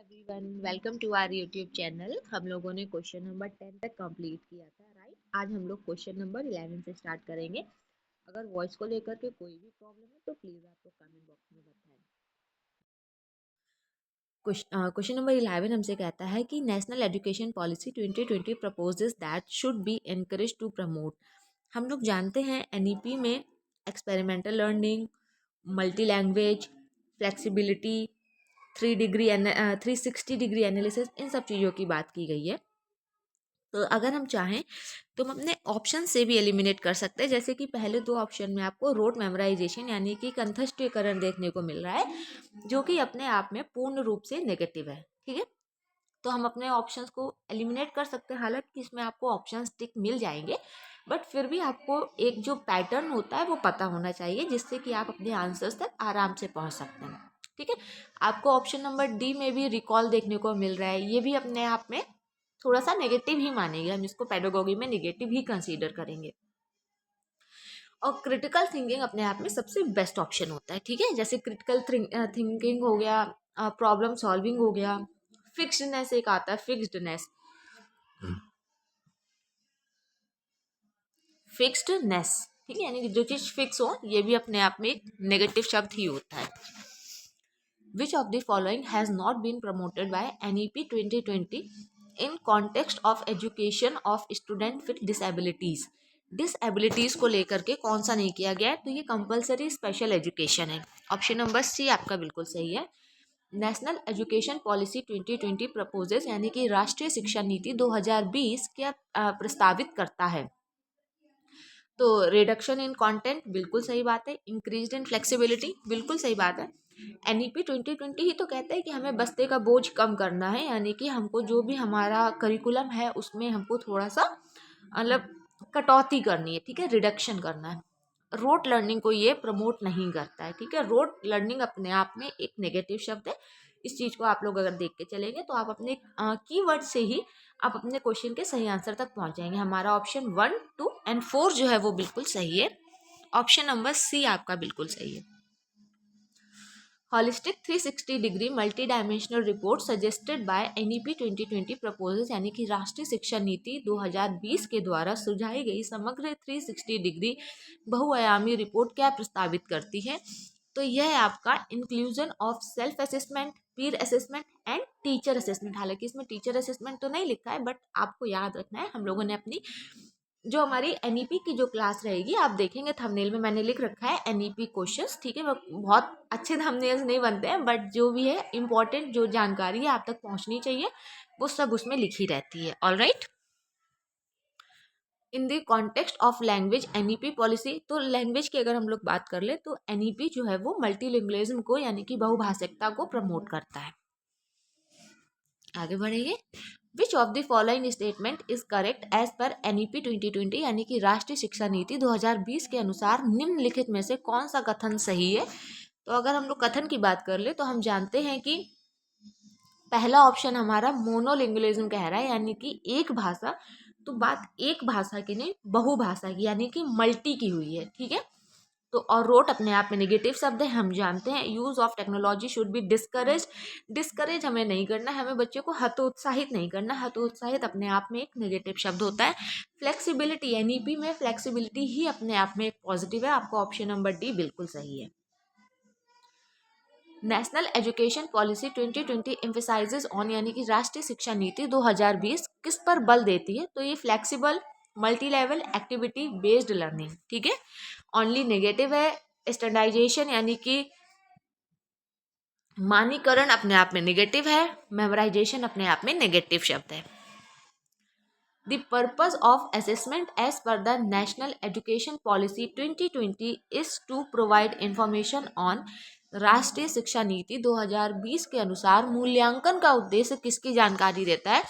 Everyone, welcome to our YouTube channel. हम लोगों ने क्वेश्चन नंबर 10 तक कंप्लीट किया था, राइट। आज हम लोग क्वेश्चन नंबर 11 से स्टार्ट करेंगे। अगर वॉइस को लेकर के कोई भी प्रॉब्लम है तो प्लीज आप लोग कमेंट बॉक्स में बताएं। क्वेश्चन नंबर 11 हमसे कहता है कि national education policy 2020 proposes that should be encourage to promote. हम लोग जानते हैं एनईपी में experimental learning, multi language, flexibility, 360 degree analysis, इन सब चीज़ों की बात की गई है। तो अगर हम चाहें तो हम अपने ऑप्शन से भी एलिमिनेट कर सकते हैं। जैसे कि पहले दो ऑप्शन में आपको रोट मेमोराइजेशन यानी कि कंठस्थीकरण देखने को मिल रहा है, जो कि अपने आप में पूर्ण रूप से नेगेटिव है। ठीक है, तो हम अपने ऑप्शंस को एलिमिनेट कर सकते हैं। हालांकि इसमें आपको ऑप्शंस टिक मिल जाएंगे, बट फिर भी आपको एक जो पैटर्न होता है वो पता होना चाहिए, जिससे कि आप अपने आंसर्स तक आराम से पहुंच सकते हैं। ठीक है, आपको ऑप्शन नंबर डी में भी रिकॉल देखने को मिल रहा है। ये भी अपने आप में थोड़ा सा नेगेटिव ही मानेंगे, हम इसको पेडागोगी में नेगेटिव ही कंसीडर करेंगे। और क्रिटिकल थिंकिंग अपने आप में सबसे बेस्ट ऑप्शन होता है। ठीक है, जैसे क्रिटिकल थिंकिंग हो गया, प्रॉब्लम सॉल्विंग हो गया, फिक्स्डनेस एक आता है, फिक्स्डनेस। ठीक है, यानी कि जो चीज फिक्स हो, ये भी अपने आप में एक नेगेटिव शब्द ही होता है। Which of the following has not been promoted by NEP 2020 in context of education of student with disabilities? डिसएबिलिटीज को लेकर के कौन सा नहीं किया गया है? तो ये कंपलसरी स्पेशल एजुकेशन है। ऑप्शन नंबर सी आपका बिल्कुल सही है। नेशनल एजुकेशन पॉलिसी 2020 प्रपोजेस यानी कि राष्ट्रीय शिक्षा नीति 2020 क्या प्रस्तावित करता है? तो रिडक्शन इन कंटेंट बिल्कुल सही बात है। इंक्रीज इन फ्लेक्सिबिलिटी बिल्कुल सही बात है। एनईपी 2020 ही तो कहता है कि हमें बस्ते का बोझ कम करना है, यानी कि हमको जो भी हमारा करिकुलम है उसमें हमको थोड़ा सा मतलब कटौती करनी है। ठीक है, रिडक्शन करना है। रोट लर्निंग को ये प्रमोट नहीं करता है। ठीक है, रोट लर्निंग अपने आप में एक नेगेटिव शब्द है। इस चीज को आप लोग अगर देख के चलेंगे तो आप अपने कीवर्ड से ही आप अपने क्वेश्चन के सही आंसर तक पहुंच जाएंगे। हमारा ऑप्शन 1, 2 एंड 4 जो है वो बिल्कुल सही है। ऑप्शन नंबर सी आपका बिल्कुल सही है। Holistic 360 degree multi dimensional report suggested by NEP 2020 proposals यानी कि राष्ट्रीय शिक्षा नीति 2020 के द्वारा सुझाई गई समग्र 360 डिग्री बहुआयामी रिपोर्ट क्या प्रस्तावित करती है? तो यह है आपका inclusion of self assessment, peer assessment and teacher assessment. हालांकि इसमें टीचर असेसमेंट तो नहीं लिखा है, बट आपको याद रखना है, हम लोगों ने अपनी जो हमारी एनईपी की जो क्लास रहेगी, आप देखेंगे थंबनेल में मैंने लिख रखा है एनईपी क्वेश्चंस। ठीक है, वो बहुत अच्छे थंबनेल्स नहीं बनते हैं, बट जो भी है इंपॉर्टेंट जो जानकारी है आप तक पहुंचनी चाहिए, वो सब उसमें लिखी रहती है। All right, in the context of language NEP policy, तो लैंग्वेज की अगर हम लोग बात कर ले तो एनईपी जो है वो मल्टीलिंगुअलिज्म को यानी कि बहुभाषिकता को प्रमोट करता है। आगे बढ़ेंगे। Which of the following statement is correct as per NEP 2020 यानी कि राष्ट्रीय शिक्षा नीति 2020 के अनुसार निम्नलिखित में से कौन सा कथन सही है? तो अगर हम लोग कथन की बात कर ले तो हम जानते हैं कि पहला ऑप्शन हमारा मोनोलिंगुअलिज्म कह रहा है, यानी कि एक भाषा। तो बात एक भाषा की नहीं, बहुभाषा की यानी कि मल्टी की हुई है। ठीक है, तो और रोट अपने आप में नेगेटिव शब्द है, हम जानते हैं। Use of technology should be discourage, discourage हमें नहीं करना है, हमें बच्चे को हतोत्साहित नहीं करना। हतोत्साहित अपने आप में एक नेगेटिव शब्द होता है। फ्लेक्सिबिलिटी, एनईपी में फ्लेक्सिबिलिटी ही अपने आप में एक पॉजिटिव है। आपका ऑप्शन नंबर डी बिल्कुल सही है। National education policy 2020 emphasises on यानी कि राष्ट्रीय शिक्षा नीति 2020 किस पर बल देती है? तो ये flexible, multi level, activity based learning. ठीक है, ओनली नेगेटिव है। स्टैंडर्डाइजेशन यानी कि मानीकरण अपने आप में नेगेटिव है। मेमोराइजेशन अपने आप में नेगेटिव शब्द है। The purpose of assessment as per the national education policy 2020 is to provide information on, राष्ट्रीय शिक्षा नीति 2020 के अनुसार मूल्यांकन का उद्देश्य किसकी जानकारी देता है?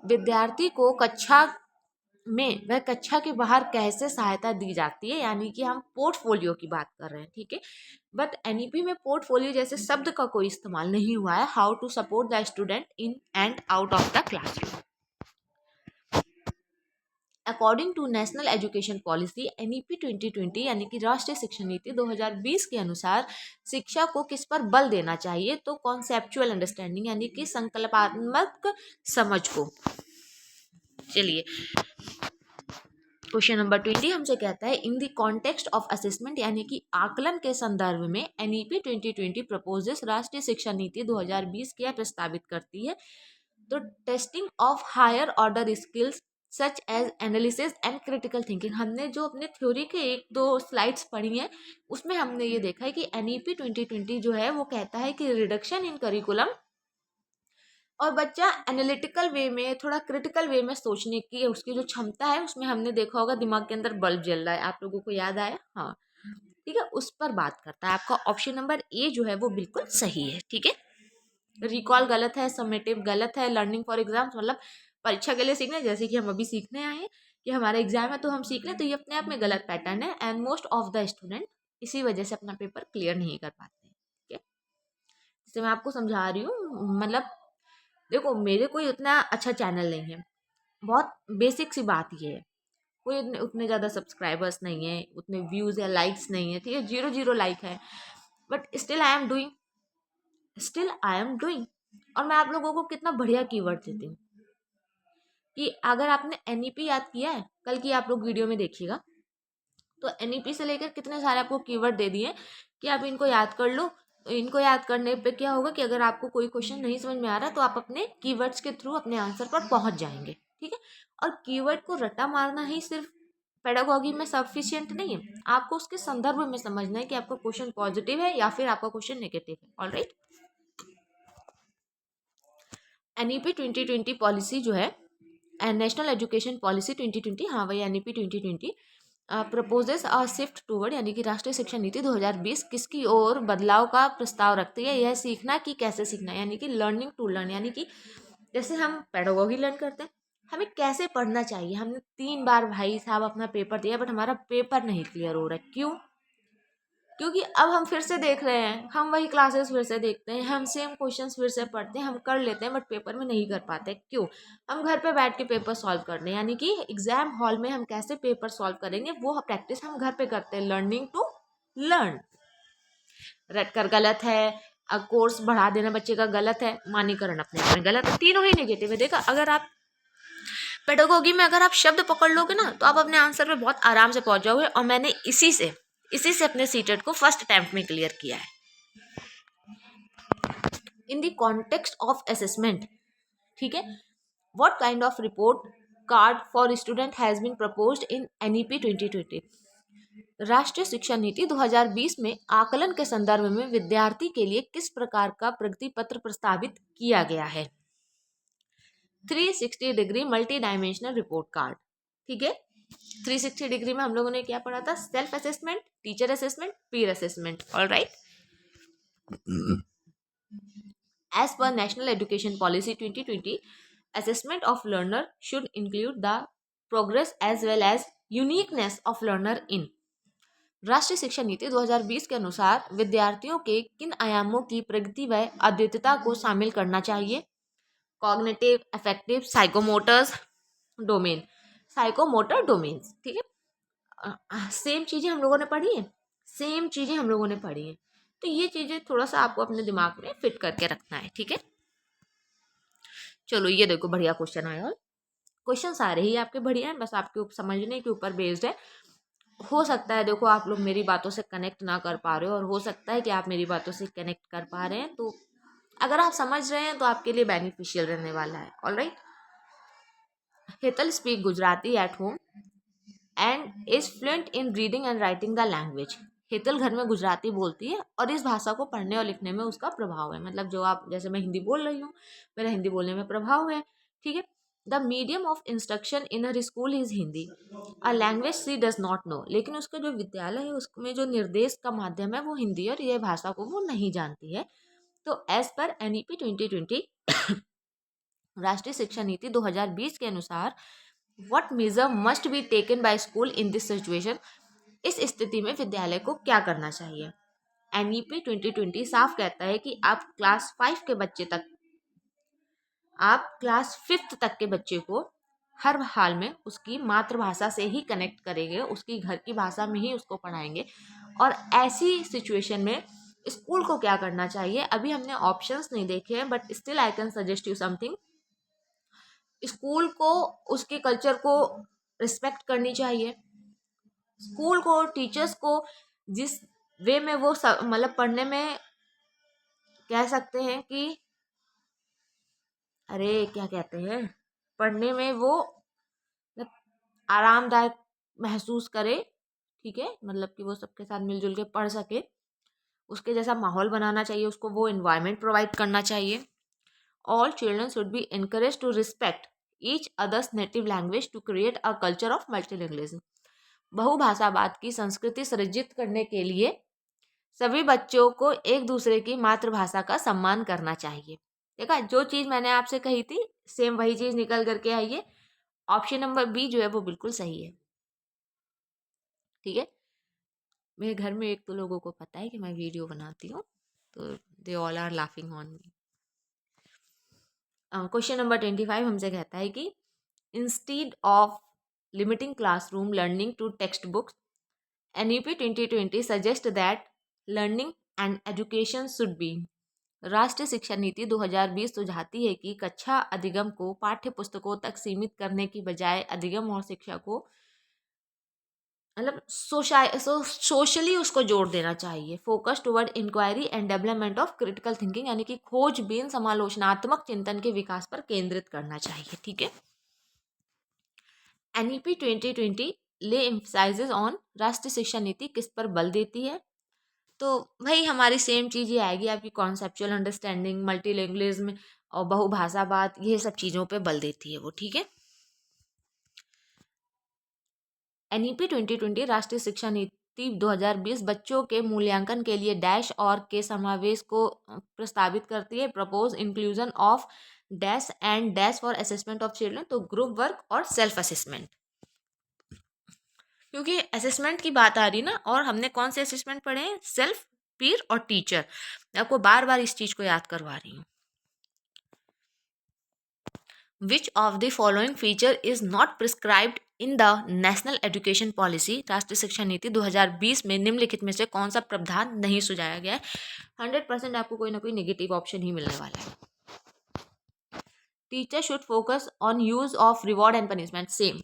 विद्यार्थी को कक्षा में वह कक्षा के बाहर कैसे सहायता दी जाती है, यानी कि हम पोर्टफोलियो की बात कर रहे हैं। ठीक है, बट एनईपी में पोर्टफोलियो जैसे शब्द का कोई इस्तेमाल नहीं हुआ है। How to support the student in and out of the classroom. According to national education policy NEP 2020 यानी कि राष्ट्रीय शिक्षा नीति 2020 के अनुसार शिक्षा को किस पर बल देना चाहिए, तो कॉन्सेप्चुअल अंडरस्टैंडिंग यानी कि संकल्पात्मक समझ को। चलिए क्वेश्चन नंबर 20 हमसे कहता है in the context of assessment यानी कि आकलन के संदर्भ में NEP 2020 प्रपोजेस राष्ट्रीय शिक्षा नीति 2020 क्या प्रस्तावित करती है, तो testing of higher order skills such as analysis and critical thinking. हमने जो अपने थ्योरी के एक दो स्लाइड्स पढ़ी हैं उसमें हमने ये देखा है कि NEP 2020 जो है वो कहता है कि रिडक्शन इन करिकुलम और बच्चा एनालिटिकल वे में थोड़ा क्रिटिकल वे में सोचने की उसकी जो क्षमता है उसमें हमने देखा होगा दिमाग के अंदर बल्ब जल रहा है, आप लोगों को याद आया, हाँ ठीक है, उस पर बात करता है। आपका ऑप्शन नंबर ए जो है वो बिल्कुल सही है। ठीक है, रिकॉल गलत है, समेटिव गलत है, लर्निंग फॉर एग्जाम मतलब परीक्षा के लिए सीखना, जैसे कि हम अभी सीखने आए हैं कि हमारा एग्जाम है तो हम सीख लें, तो ये अपने आप में गलत पैटर्न है and most of the student इसी वजह से अपना पेपर क्लियर नहीं कर पाते हैं। ठीक है, जैसे मैं आपको समझा रही हूँ, मतलब देखो मेरे कोई उतना अच्छा चैनल नहीं है, बहुत बेसिक सी बात ये है, कोई उतने ज़्यादा सब्सक्राइबर्स नहीं है, उतने व्यूज़ या लाइक्स नहीं है, ठीक है, 0 लाइक है, but still I am doing. और मैं आप लोगों को कितना बढ़िया कीवर्ड देती हूँ कि अगर आपने NEP याद किया है, कल की आप लोग वीडियो में देखिएगा, तो NEP से लेकर कितने सारे आपको कीवर्ड दे दिए कि आप इनको याद कर लो। इनको याद करने पे क्या होगा कि अगर आपको कोई क्वेश्चन नहीं समझ में आ रहा तो आप अपने कीवर्ड्स के थ्रू अपने आंसर पर पहुंच जाएंगे। ठीक है, और कीवर्ड को रट्टा मारना ही सिर्फ पेडागॉजी में सफिशिएंट नहीं है, आपको उसके संदर्भ में समझना है कि आपका क्वेश्चन पॉजिटिव है या फिर आपका क्वेश्चन नेगेटिव है। ऑलराइट, NEP 2020 पॉलिसी जो है नेशनल एजुकेशन पॉलिसी 2020, हाँ वही NEP 2020 प्रपोजेस अ शिफ्ट टूवर्ड यानी कि राष्ट्रीय शिक्षा नीति 2020 किसकी ओर बदलाव का प्रस्ताव रखती है, यह सीखना कि कैसे सीखना, यानी कि लर्निंग टू लर्न, यानी कि जैसे हम पेडागॉजी लर्न करते हैं हमें कैसे पढ़ना चाहिए। हमने 3 बार भाई साहब अपना पेपर दिया बट हमारा पेपर नहीं क्लियर हो रहा है, क्यों? क्योंकि अब हम फिर से देख रहे हैं, हम वही क्लासेस फिर से देखते हैं, हम सेम क्वेश्चंस फिर से पढ़ते हैं, हम कर लेते हैं बट पेपर में नहीं कर पाते, क्यों? हम घर पे बैठ के पेपर सॉल्व कर रहे हैं, यानी कि एग्जाम हॉल में हम कैसे पेपर सॉल्व करेंगे वो प्रैक्टिस हम घर पे करते हैं। लर्निंग टू लर्न, रट कर गलत है, कोर्स बढ़ा देना बच्चे का गलत है, मानीकरण अपने आप में गलत है, तीनों ही नेगेटिव है। देखा, अगर आप पेडागोगी में अगर आप शब्द पकड़ लोगे ना तो आप अपने आंसर पे बहुत आराम से पहुंच जाओगे, और मैंने इसी से अपने सीटेट को फर्स्ट अटेम्प्ट में क्लियर किया है। In the context of assessment, ठीक है, what kind of report card for student has been proposed in NEP 2020। राष्ट्रीय शिक्षा नीति 2020 में आकलन के संदर्भ में विद्यार्थी के लिए किस प्रकार का प्रगति पत्र प्रस्तावित किया गया है? 360 degree multi dimensional report card. ठीक है, 360 डिग्री में हम लोगों ने क्या पढ़ा था? Self assessment, teacher assessment, peer assessment. Alright, as per national education policy 2020, assessment of learner should include the progress as well as uniqueness of learner in। राष्ट्रीय शिक्षा नीति 2020 के अनुसार विद्यार्थियों के किन आयामों की प्रगति व अद्वितीयता को शामिल करना चाहिए? Cognitive, affective, psychomotors domain, psychomotor domains. ठीक है, सेम चीजें हम लोगों ने पढ़ी हैं, तो ये चीजें थोड़ा सा आपको अपने दिमाग में फिट करके रखना है। ठीक है, चलो ये देखो बढ़िया क्वेश्चन आया, और क्वेश्चन सारे ही आपके बढ़िया हैं, बस आपके समझने के ऊपर बेस्ड है। हो सकता है देखो आप लोग मेरी बातों से कनेक्ट ना कर पा रहे हो, और हो सकता है कि आप मेरी बातों से कनेक्ट कर पा रहे हैं, तो अगर आप समझ रहे हैं तो आपके लिए बेनिफिशियल रहने वाला है। Alright, Hetal speak Gujarati at home and is fluent in reading and writing the language. Hetal घर में गुजराती बोलती है और इस भाषा को पढ़ने और लिखने में उसका प्रभाव है, मतलब जो आप, जैसे मैं हिंदी बोल रही हूँ, मेरा हिंदी बोलने में प्रभाव है। ठीक है, the medium of instruction in her school is Hindi, a language she does not know. लेकिन उसका जो विद्यालय है उसमें जो निर्देश का माध्यम है वो हिंदी, और ये भाषा को वो नहीं जानती है। तो एज पर NEP 2020 राष्ट्रीय शिक्षा नीति 2020 के अनुसार what measure must be taken by school in this situation. इस स्थिति में विद्यालय को क्या करना चाहिए? NEP 2020 साफ कहता है कि आप क्लास 5 के बच्चे तक, आप क्लास 5th तक के बच्चे को हर हाल में उसकी मातृभाषा से ही कनेक्ट करेंगे, उसकी घर की भाषा में ही उसको पढ़ाएंगे। और ऐसी सिचुएशन में स्कूल को क्या करना चाहिए, अभी हमने ऑप्शंस नहीं देखे हैं, but still I can suggest you something. School को उसके कल्चर को रिस्पेक्ट करनी चाहिए। स्कूल को, टीचर्स को जिस वे में वो मतलब पढ़ने में कह सकते हैं कि अरे क्या कहते हैं, पढ़ने में वो मतलब आरामदायक महसूस करे, ठीक है, मतलब कि वो सबके साथ मिलजुल के पढ़ सके, उसके जैसा माहौल बनाना चाहिए, उसको वो इन्वायरमेंट प्रोवाइड करना चाहिए। All children should be encouraged to respect each others native language to create a culture of multilingualism. बहुभाषावाद की संस्कृति सृजित करने के लिए सभी बच्चों को एक दूसरे की मातृभाषा का सम्मान करना चाहिए। देखा, जो चीज़ मैंने आपसे कही थी सेम वही चीज़ निकल करके आई है। ऑप्शन नंबर बी जो है वो बिल्कुल सही है। ठीक है, मेरे घर में एक तो लोगों को पता है कि मैं वीडियो बनाती हूँ, तो they all are laughing on me. Question number 25 हमसे कहता है कि instead of limiting classroom learning to text books, NEP 2020 suggest that learning and education should be. राष्ट्रीय शिक्षा नीति 2020 सुझाती है कि कक्षा अधिगम को पाठ्य पुस्तकों तक सीमित करने की बजाय अधिगम और शिक्षा को मतलब सोशली उसको जोड़ देना चाहिए। Focus toward inquiry and development of critical thinking, यानी कि खोजबीन समालोचनात्मक चिंतन के विकास पर केंद्रित करना चाहिए। ठीक है, NEP 2020 ले एम्फसाइजेज ऑन, राष्ट्रीय शिक्षा नीति किस पर बल देती है, तो वही हमारी सेम चीज़ ये आएगी आपकी, कॉन्सेप्चुअल अंडरस्टैंडिंग, मल्टीलैंग्वेजिज्म और बहुभाषावाद, ये सब चीज़ों पे बल देती है वो। ठीक है, NEP 2020 राष्ट्रीय शिक्षा नीति 2020 बच्चों के मूल्यांकन के लिए डैश और के समावेश को प्रस्तावित करती है। Propose inclusion of dash and dash for assessment of children, तो ग्रुप वर्क और सेल्फ असेसमेंट, क्योंकि असेसमेंट की बात आ रही ना, और हमने कौन से असेसमेंट पढ़े हैं, सेल्फ, पीर और टीचर। मैं आपको बार बार इस चीज़ को याद करवा रही हूँ। विच of the following feature is not prescribed in the national education policy, राष्ट्रीय शिक्षा नीति 2020 में निम्नलिखित में से कौन सा प्रावधान नहीं सुझाया गया है। 100% आपको कोई ना कोई नेगेटिव ऑप्शन ही मिलने वाला है। Teacher should focus on use of reward and punishment, same.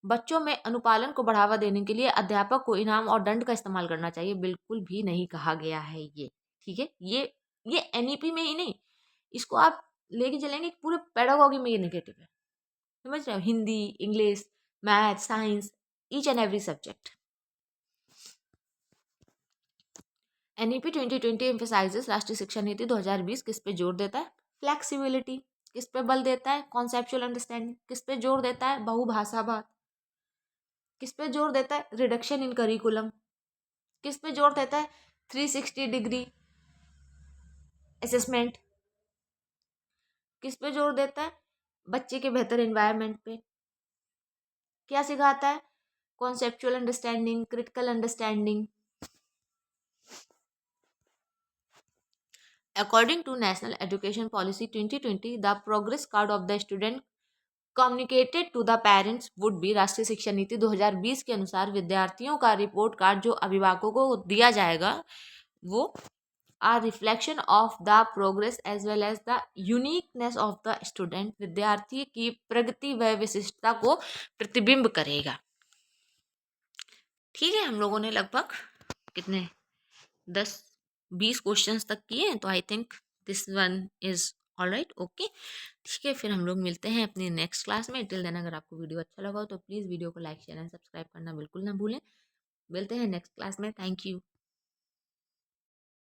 बच्चों में अनुपालन को बढ़ावा देने के लिए अध्यापक को इनाम और दंड का इस्तेमाल करना चाहिए, बिल्कुल भी नहीं कहा गया है ये। ठीक है, ये NEP में ही नहीं, इसको आप लेके चलेंगे पूरे पेडागॉजी में, ये नेगेटिव है, समझ रहे हो, Hindi, English, math, science, each and every subject. NEP 2020 emphasises, राष्ट्रीय शिक्षा नीति 2020 किस पे जोर देता है, फ्लेक्सिबिलिटी। किस पे बल देता है, कॉन्सेप्चुअल अंडरस्टैंडिंग। किस पे जोर देता है, बहुभाषावाद। किस पे जोर देता है, रिडक्शन इन करिकुलम। किस पे जोर देता है, 360 डिग्री असेसमेंट। किस पे जोर देता है, बच्चे के बेहतर एनवायरनमेंट पे। क्या सिखाता है, conceptual understanding, critical understanding. According to national education policy 2020, the progress card of the student communicated to the parents would be, राष्ट्रीय शिक्षा नीति 2020 के अनुसार विद्यार्थियों का रिपोर्ट कार्ड जो अभिभावकों को दिया जाएगा वो a reflection of the progress as well as the uniqueness of the student, विद्यार्थी की प्रगति व विशिष्टता को प्रतिबिंब करेगा। ठीक है, हम लोगों ने लगभग कितने 10-20 क्वेश्चंस तक किए हैं, तो I think this one is all right, okay. ठीक है, फिर हम लोग मिलते हैं अपनी नेक्स्ट क्लास में। टिल देन अगर आपको वीडियो अच्छा लगा हो तो प्लीज़ वीडियो को लाइक, शेयर एंड सब्सक्राइब करना बिल्कुल ना भूलें। मिलते हैं नेक्स्ट क्लास में, थैंक यू।